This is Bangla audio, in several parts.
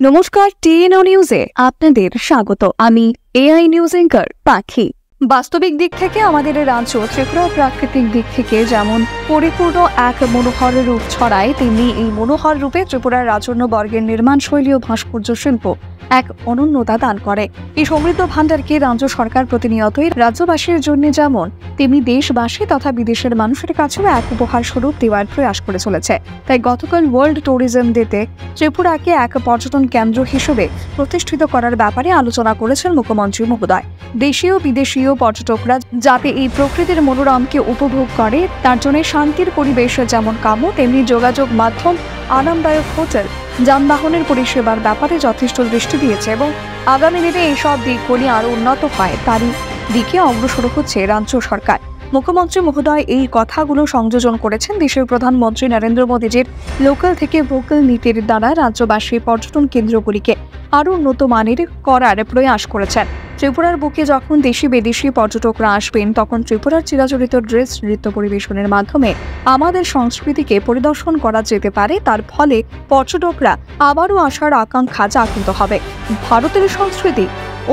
নমস্কার, টিএনও নিউজে আপনাদের স্বাগত। আমি এআই নিউজ অ্যাঙ্কার পাখি। বাস্তবিক দিক থেকে আমাদের রাজ্য ত্রিপুরা প্রাকৃতিক দিক থেকে যেমন পরিপূর্ণ এক মনোহর রূপ ছড়ায়, তেমনি এই মনোহর রূপে ত্রিপুরার রাজন্য বর্গের নির্মাণ শৈলী ও ভাস্কর্য শিল্প এক অনন্যতা দান করে। এই সমৃদ্ধ ভাণ্ডারকে রাজ্য সরকার প্রতিনিয়তই রাজ্যবাসীর জন্য যেমন তেমনি দেশবাসী তথা বিদেশের মানুষের কাছেও এক উপহার স্বরূপ দেওয়ার প্রয়াস করে চলেছে। তাই গতকাল ওয়ার্ল্ড ট্যুরিজম ডেতে ত্রিপুরাকে এক পর্যটন কেন্দ্র হিসেবে প্রতিষ্ঠিত করার ব্যাপারে আলোচনা করেছেন মুখ্যমন্ত্রী মহোদয়। দেশীয় বিদেশীয় পর্যটকরা যাতে এই প্রকৃতির মনোরমকে উপভোগ করে, তার জন্য শান্তির পরিবেশ যেমন কাম্য, তেমনি যোগাযোগ মাধ্যম, আরামদায়ক হোটেল, যানবাহনের পরিষেবার ব্যাপারে যথেষ্ট দৃষ্টি দিয়েছে এবং আগামী দিনে এইসব দিকগুলি আরও উন্নত হয় তারই দিকে অগ্রসর হচ্ছে রাজ্য সরকার। মুখ্যমন্ত্রী মহোদয় এই কথাগুলো সংযোজন করেছেন দেশের প্রধানমন্ত্রী নরেন্দ্র মোদীজির লোকাল থেকে ভোকাল নীতির দ্বারা রাজ্যবাসী পর্যটন কেন্দ্রগুলিকে আরও উন্নত মানের করার প্রয়াস করেছেন। ত্রিপুরার বুকে যখন দেশি বিদেশি পর্যটকরা আসবেন, তখন ত্রিপুরার চিরাচরিত ড্রেস নৃত্য পরিবেশনের মাধ্যমে আমাদের সংস্কৃতিকে পরিদর্শন করা যেতে পারে। তার ফলে পর্যটকরা আবারও আসার আকাঙ্ক্ষা জাগ্রত হবে। ভারতের সংস্কৃতি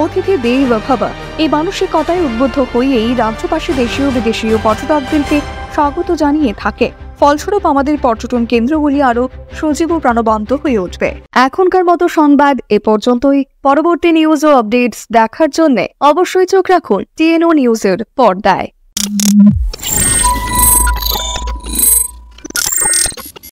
অতিথি দেব ভব এই মানসিকতায় উদ্বুদ্ধ হয়েই রাজ্যবাসী দেশীয় বিদেশীয় পর্যটকদেরকে স্বাগত জানিয়ে থাকে। ফলস্বরূপ আমাদের পর্যটন কেন্দ্রগুলি আরও সজীব ও প্রাণবন্ত হয়ে উঠবে। এখনকার মতো সংবাদ এ পর্যন্তই। পরবর্তী নিউজ ও আপডেটস দেখার জন্য অবশ্যই চোখ রাখুন টিএনও নিউজের পর্দায়।